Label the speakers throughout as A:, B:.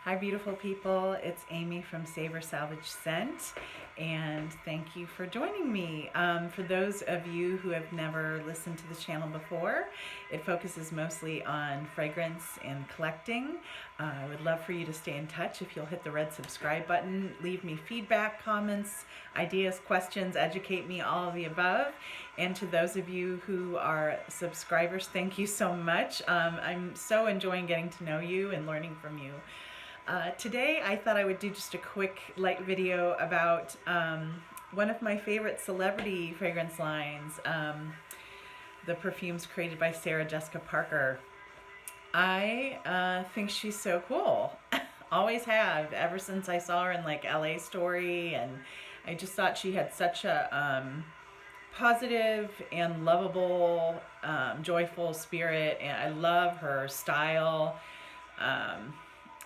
A: Hi beautiful people, it's Amy from Savor Salvage Scent, and thank you for joining me. For those of you who have never listened to the channel before, it focuses mostly on fragrance and collecting. I would love for you to stay in touch. If you'll hit the red subscribe button, leave me feedback, comments, ideas, questions, educate me, all of the above. And to those of you who are subscribers, thank you so much. I'm so enjoying getting to know you and learning from you. Today I thought I would do just a quick light video about one of my favorite celebrity fragrance lines, the perfumes created by Sarah Jessica Parker. I think she's so cool. Always have, ever since I saw her in like LA Story, and I just thought she had such a positive and lovable, joyful spirit, and I love her style.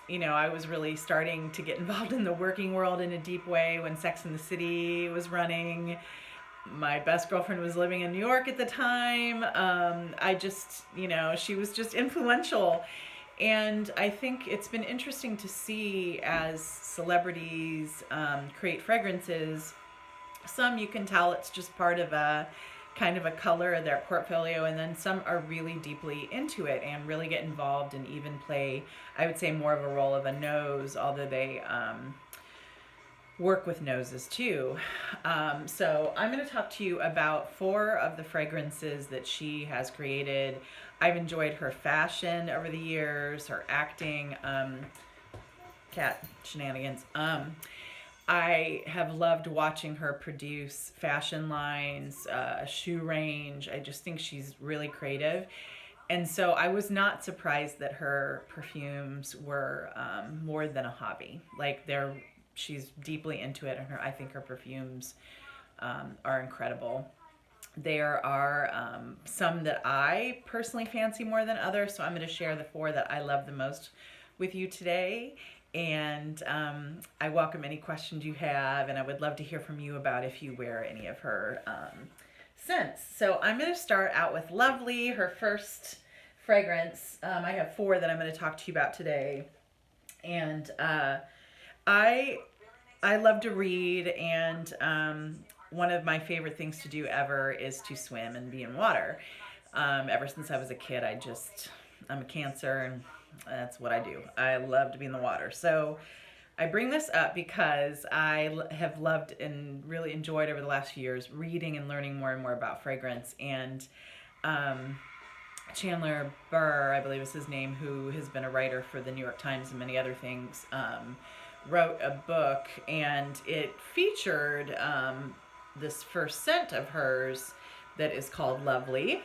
A: You know, I was really starting to get involved in the working world in a deep way when Sex and the City was running. My best girlfriend was living in New York at the time. I just, you know, she was just influential. And I think it's been interesting to see as celebrities create fragrances. Some you can tell it's just part of a kind of a color of their portfolio, and then some are really deeply into it and really get involved and even play, I would say, more of a role of a nose, although they work with noses too. So I'm going to talk to you about 4 of the fragrances that she has created. I've enjoyed her fashion over the years, her acting, cat shenanigans. I have loved watching her produce fashion lines, shoe range. I just think she's really creative. And so I was not surprised that her perfumes were more than a hobby. Like she's deeply into it, and I think her perfumes are incredible. There are some that I personally fancy more than others, so I'm going to share the 4 that I love the most with you today. And I welcome any questions you have, and I would love to hear from you about if you wear any of her scents. So I'm going to start out with Lovely, her first fragrance. I have 4 that I'm going to talk to you about today. And I love to read, and one of my favorite things to do ever is to swim and be in water. Ever since I was a kid, I'm a Cancer, and that's what I do. I love to be in the water. So I bring this up because I have loved and really enjoyed over the last few years reading and learning more and more about fragrance. And Chandler Burr, I believe is his name, who has been a writer for the New York Times and many other things, wrote a book, and it featured this first scent of hers that is called Lovely.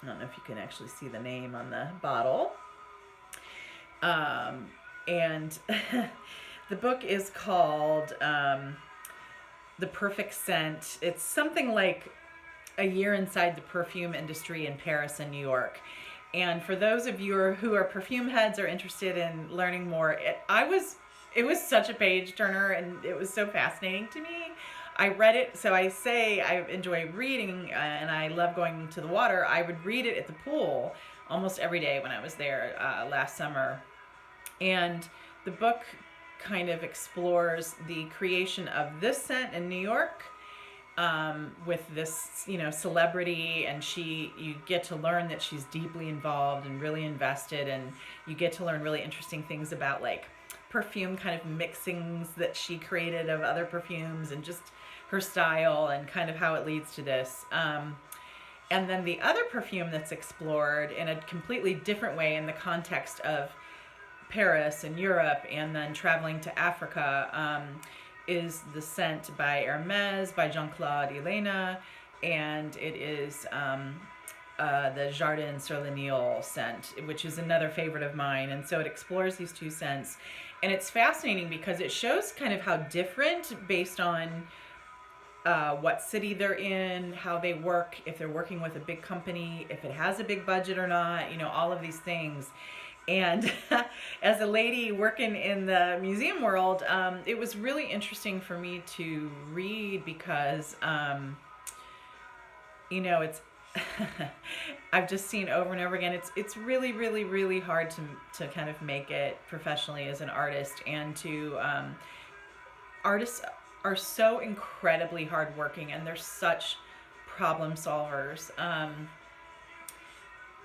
A: I don't know if you can actually see the name on the bottle. And the book is called The Perfect Scent. It's something like a year inside the perfume industry in Paris and New York. And for those of you who are perfume heads or interested in learning more, it was such a page turner, and it was so fascinating to me. I read it, so I say I enjoy reading, and I love going to the water. I would read it at the pool almost every day when I was there last summer. And the book kind of explores the creation of this scent in New York with this, you know, celebrity, and you get to learn that she's deeply involved and really invested, and you get to learn really interesting things about like perfume kind of mixings that she created of other perfumes, and just her style and kind of how it leads to this. And then the other perfume that's explored in a completely different way in the context of Paris and Europe, and then traveling to Africa, is the scent by Hermès by Jean-Claude Elena, and it is the Jardin sur le Nil scent, which is another favorite of mine. And so it explores these 2 scents, and it's fascinating because it shows kind of how different based on what city they're in, how they work, if they're working with a big company, if it has a big budget or not, you know, all of these things. And as a lady working in the museum world, it was really interesting for me to read because, you know, I've just seen over and over again. It's really, really, really hard to kind of make it professionally as an artist, and to artists are so incredibly hardworking, and they're such problem solvers.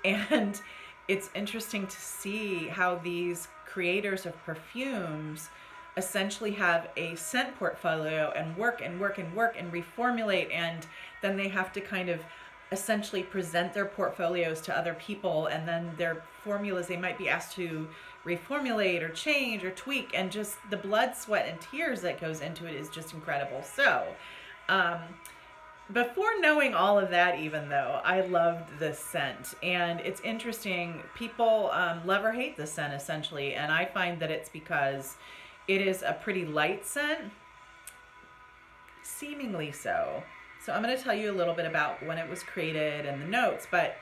A: And it's interesting to see how these creators of perfumes essentially have a scent portfolio and work and work and work and reformulate, and then they have to kind of essentially present their portfolios to other people, and then their formulas they might be asked to reformulate or change or tweak, and just the blood, sweat, and tears that goes into it is just incredible. So before knowing all of that, even though I loved this scent, and it's interesting, people love or hate this scent essentially, and I find that it's because it is a pretty light scent, seemingly so. So I'm going to tell you a little bit about when it was created and the notes, but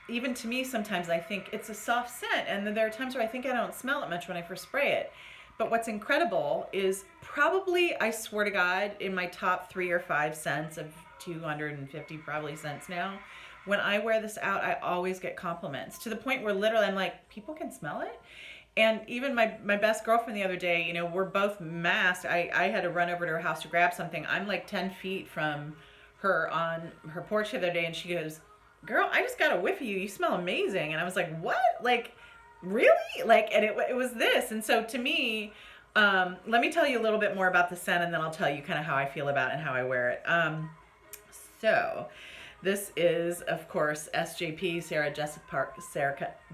A: even to me, sometimes I think it's a soft scent, and then there are times where I think I don't smell it much when I first spray it. But what's incredible is probably, I swear to God, in my top 3 or 5 scents of 250 probably scents now, when I wear this out, I always get compliments, to the point where literally I'm like, people can smell it? And even my best girlfriend the other day, you know, we're both masked. I had to run over to her house to grab something. I'm like 10 feet from her on her porch the other day, and she goes, girl, I just got a whiff of you. You smell amazing. And I was like, what? Like, really? Like, and it was this. And so to me, let me tell you a little bit more about the scent, and then I'll tell you kind of how I feel about it and how I wear it. So this is, of course, SJP, Sarah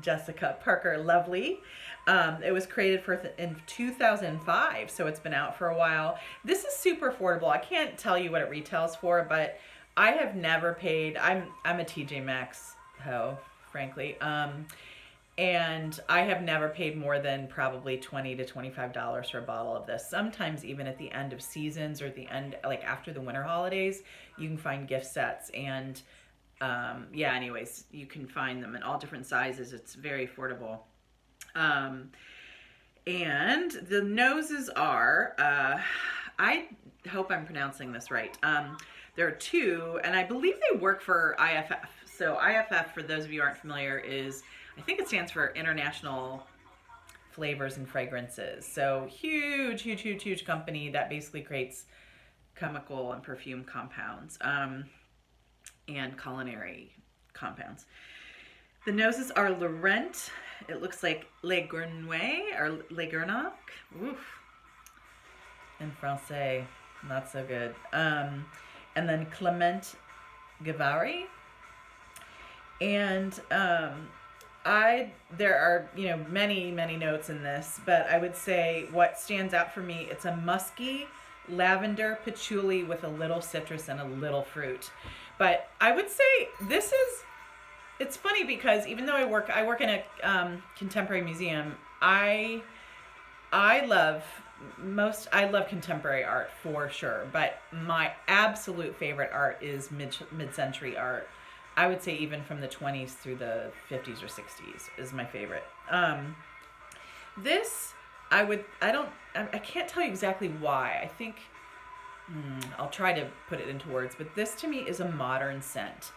A: Jessica Parker Lovely. It was created in 2005, so it's been out for a while. This is super affordable. I can't tell you what it retails for, but I have never paid. I'm a TJ Maxx hoe, frankly. And I have never paid more than probably $20 to $25 for a bottle of this. Sometimes even at the end of seasons, or the end, like after the winter holidays, you can find gift sets. And yeah, anyways, you can find them in all different sizes. It's very affordable. And the noses are, I hope I'm pronouncing this right. There are 2, and I believe they work for IFF. So IFF, for those of you who aren't familiar, is, I think it stands for International Flavors and Fragrances. So huge, huge, huge, huge company that basically creates chemical and perfume compounds, and culinary compounds. The noses are Laurent. It looks like Le Gournay or Le Gournac. Oof. In Francais, not so good. And then Clement Gavari. And there are, you know, many, many notes in this, but I would say what stands out for me, it's a musky lavender patchouli with a little citrus and a little fruit. But I would say this is, it's funny because even though I work in a contemporary museum, I love contemporary art for sure, but my absolute favorite art is mid-century art. I would say even from the 20s through the 50s or 60s is my favorite. This, I can't tell you exactly why. I think, I'll try to put it into words, but this to me is a modern scent.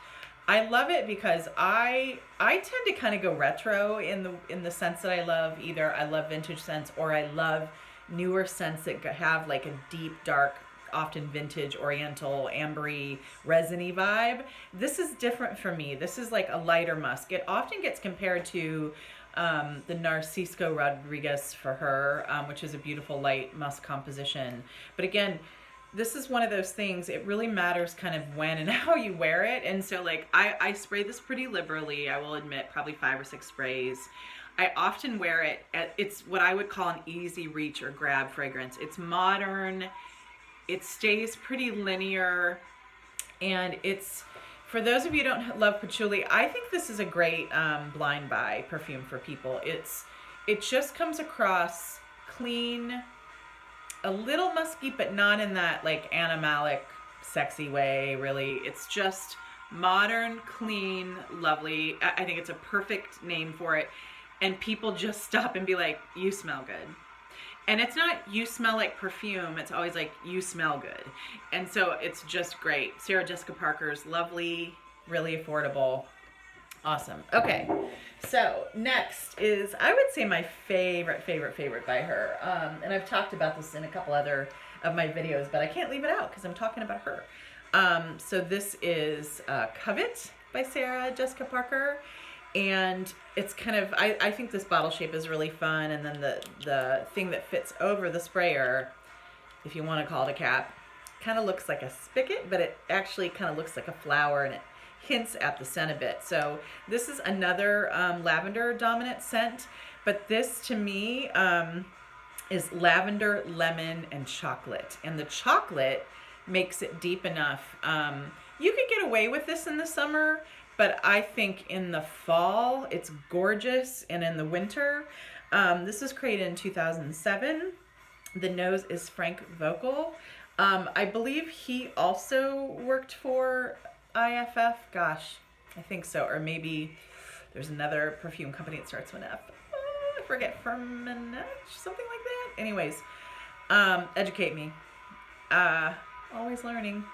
A: I love it because I tend to kind of go retro in the scents that I love. Either I love vintage scents, or I love newer scents that have like a deep, dark, often vintage, oriental, ambery, resiny vibe. This is different for me. This is like a lighter musk. It often gets compared to the Narcisco Rodriguez for her, which is a beautiful light musk composition. But again, this is one of those things, it really matters kind of when and how you wear it. And so like I spray this pretty liberally. I will admit, probably 5 or 6 sprays. I often wear it it's what I would call an easy reach or grab fragrance. It's modern, it stays pretty linear, and it's, for those of you who don't love patchouli, I think this is a great blind buy perfume for people. It just comes across clean, a little musky, but not in that like animalic, sexy way, really. It's just modern, clean, lovely. I think it's a perfect name for it. And people just stop and be like, you smell good. And it's not you smell like perfume, it's always like you smell good. And so it's just great. Sarah Jessica Parker's lovely, really affordable. Awesome. Okay, so next is, I would say, my favorite by her. And I've talked about this in a couple other of my videos, but I can't leave it out because I'm talking about her. So this is Covet by Sarah Jessica Parker. And it's kind of, I think this bottle shape is really fun. And then the thing that fits over the sprayer, if you want to call it a cap, kind of looks like a spigot, but it actually kind of looks like a flower, and it hints at the scent a bit. So this is another lavender dominant scent, but this to me is lavender, lemon, and chocolate. And the chocolate makes it deep enough. You could get away with this in the summer, but I think in the fall it's gorgeous, and in the winter. This was created in 2007. The nose is Frank Vocal. I believe he also worked for IFF. Gosh, I think so. Or maybe there's another perfume company that starts with an F. I forget, Firmenich, something like that. Anyways, educate me. Always learning.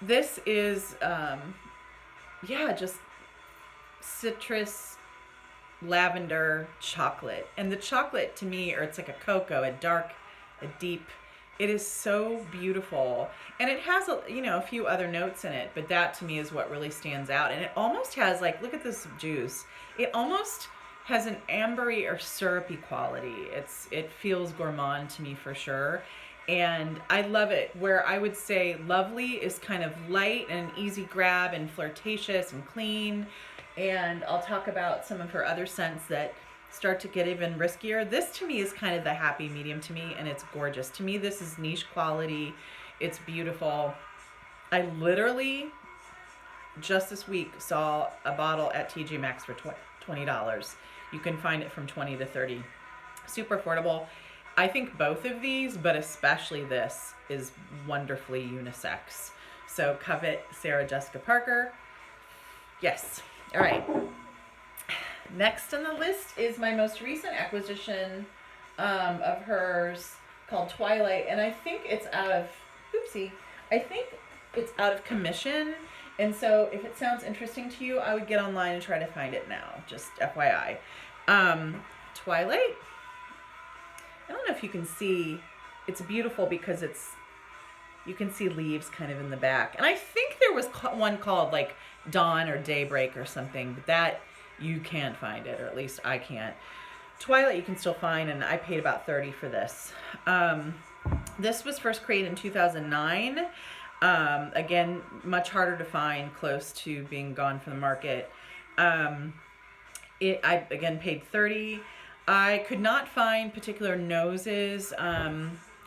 A: This is, yeah, just citrus, lavender, chocolate. And the chocolate to me, or it's like a cocoa, a dark, a deep. It is so beautiful. And it has, a few other notes in it, but that to me is what really stands out. And it almost has, like, look at this juice. It almost has an ambery or syrupy quality. It feels gourmand to me for sure. And I love it. Where I would say Lovely is kind of light and an easy grab and flirtatious and clean. And I'll talk about some of her other scents that start to get even riskier. This to me is kind of the happy medium to me, and it's gorgeous. To me, this is niche quality. It's beautiful. I literally just this week saw a bottle at TJ Maxx for $20. You can find it from $20 to $30. Super affordable. I think both of these, but especially this, is wonderfully unisex. So Covet, Sarah Jessica Parker. Yes. All right. Next on the list is my most recent acquisition of hers, called Twilight. And I think it's out of, I think it's out of commission. And so if it sounds interesting to you, I would get online and try to find it now. Just FYI. Twilight. I don't know if you can see, it's beautiful because you can see leaves kind of in the back. And I think there was one called like Dawn or Daybreak or something, but that you can't find it, or at least I can't. Twilight you can still find, and I paid about $30 for this. This was first created in 2009. Again, much harder to find, close to being gone from the market. I again paid $30. I could not find particular noses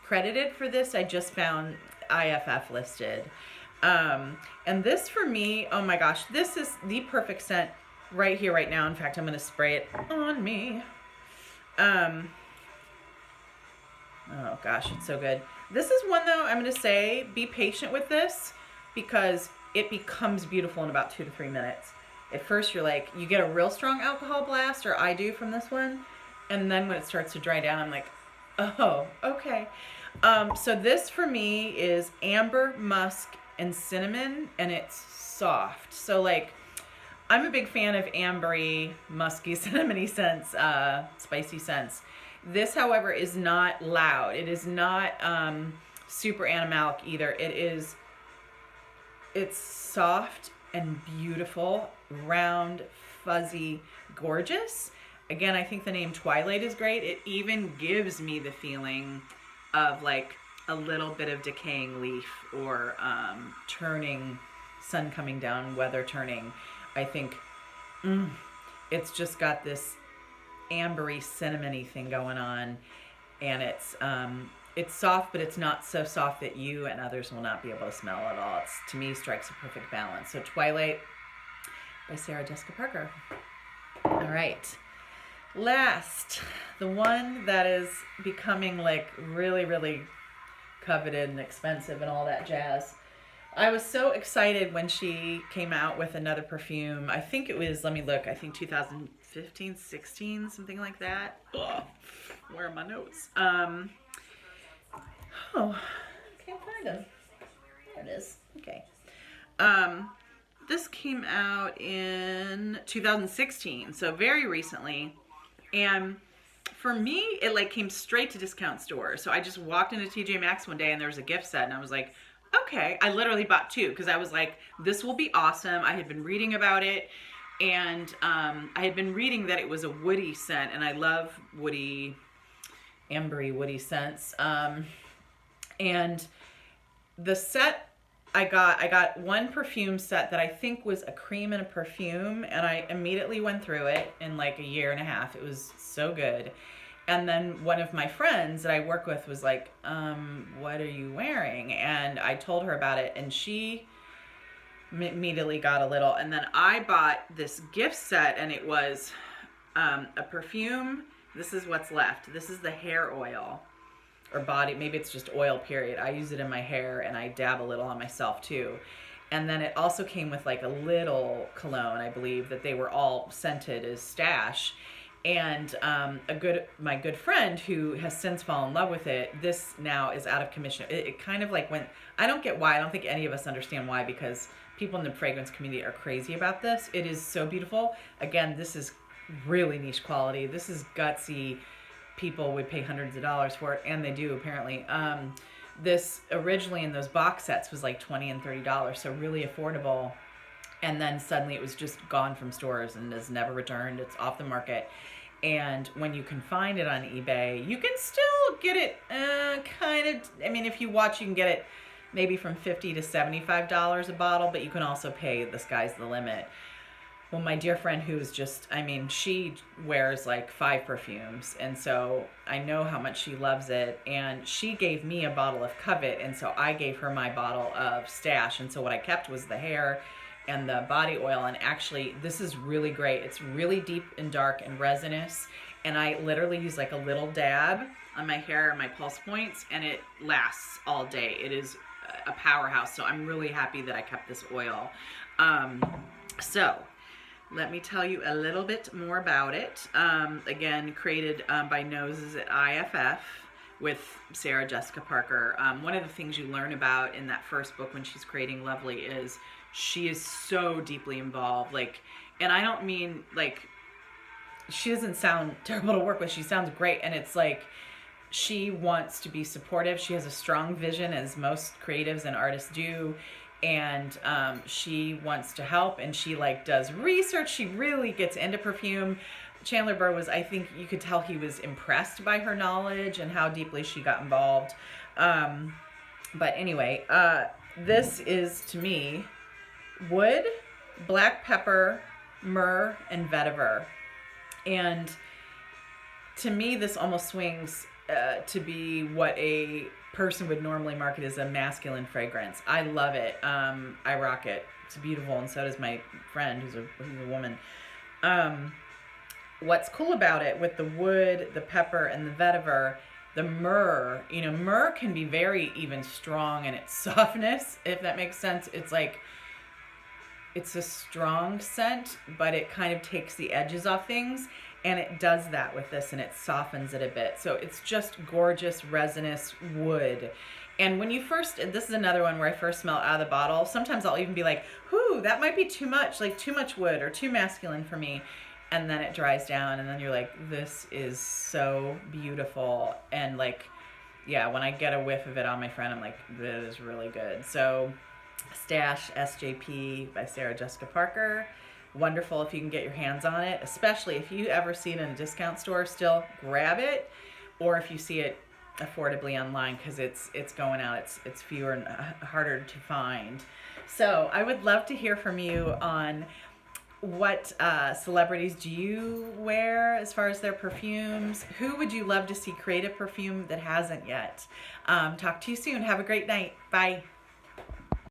A: credited for this. I just found IFF listed. And this for me, oh my gosh, this is the perfect scent right here, right now. In fact, I'm going to spray it on me. Oh gosh, it's so good. This is one though, I'm going to say, be patient with this because it becomes beautiful in about 2 to 3 minutes. At first you're like, you get a real strong alcohol blast, or I do from this one. And then when it starts to dry down, I'm like, oh, okay. So this for me is amber, musk, and cinnamon, and it's soft. So like, I'm a big fan of ambery, musky, cinnamony scents, spicy scents. This, however, is not loud. It is not super animalic either. It's soft and beautiful, round, fuzzy, gorgeous. Again, I think the name Twilight is great. It even gives me the feeling of like a little bit of decaying leaf or turning, sun coming down, weather turning. I think it's just got this ambery, cinnamony thing going on, and it's soft, but it's not so soft that you and others will not be able to smell at all. It's, to me, strikes a perfect balance. So Twilight by Sarah Jessica Parker. All right. Last, the one that is becoming like really, really coveted and expensive and all that jazz. I was so excited when she came out with another perfume. I think it was, let me look, I think 2015, 16, something like that. Ugh, where are my notes? Oh, can't find them. There it is. Okay. This came out in 2016, so very recently. And for me, it like came straight to discount stores. So I just walked into TJ Maxx one day and there was a gift set and I was like, okay. I literally bought two because I was like, this will be awesome. I had been reading about it and I had been reading that it was a woody scent and I love woody, ambery woody scents. And the set I got one perfume set that I think was a cream and a perfume, and I immediately went through it in like a year and a half. It was so good. And then one of my friends that I work with was like, what are you wearing? And I told her about it, and she immediately got a little. And then I bought this gift set, and it was a perfume. This is what's left. This is the hair oil. Or body, maybe it's just oil, period. I use it in my hair and I dab a little on myself too. And then it also came with like a little cologne, I believe, that they were all scented as Stash. And my good friend who has since fallen in love with it, this now is out of commission. It kind of like went, I don't get why, I don't think any of us understand why, because people in the fragrance community are crazy about this. It is so beautiful. Again, this is really niche quality. This is gutsy. People would pay hundreds of dollars for it, and they do apparently. This originally in those box sets was like $20 and $30, so really affordable. And then suddenly it was just gone from stores and has never returned. It's off the market. And when you can find it on eBay, you can still get it kind of, I mean, if you watch, you can get it maybe from $50 to $75 a bottle, but you can also pay, the sky's the limit. Well, my dear friend who's just, I mean, she wears like 5 perfumes. And so I know how much she loves it. And she gave me a bottle of Covet. And so I gave her my bottle of Stash. And so what I kept was the hair and the body oil. And actually, this is really great. It's really deep and dark and resinous. And I literally use like a little dab on my hair and my pulse points. And it lasts all day. It is a powerhouse. So I'm really happy that I kept this oil. So let me tell you a little bit more about it. Again, created by Noses at IFF with Sarah Jessica Parker. One of the things you learn about in that first book when she's creating Lovely is she is so deeply involved. Like, and I don't mean like, she doesn't sound terrible to work with. She sounds great. And it's like, she wants to be supportive. She has a strong vision, as most creatives and artists do. And she wants to help, and she like does research. She really gets into perfume. Chandler Burr was, I think you could tell he was impressed by her knowledge and how deeply she got involved. But anyway, this is to me wood, black pepper, myrrh, and vetiver. And to me, this almost swings to be what a person would normally market as a masculine fragrance. I love it. I rock it. It's beautiful, and so does my friend who's a woman. What's cool about it with the wood, the pepper, and the vetiver, the myrrh, you know, myrrh can be very even strong in its softness, if that makes sense. It's like, it's a strong scent, but it kind of takes the edges off things. And it does that with this, and it softens it a bit. So it's just gorgeous, resinous wood. And when you first, this is another one where I first smell it out of the bottle. Sometimes I'll even be like, whoo, that might be too much, like too much wood or too masculine for me. And then it dries down, and then you're like, this is so beautiful. And like, yeah, when I get a whiff of it on my friend, I'm like, this is really good. So Stash SJP by Sarah Jessica Parker. Wonderful if you can get your hands on it, especially if you ever see it in a discount store. Still grab it, or if you see it affordably online, because it's going out. It's fewer and harder to find. So I would love to hear from you on what celebrities do you wear as far as their perfumes. Who would you love to see create a perfume that hasn't yet? Talk to you soon. Have a great night. Bye.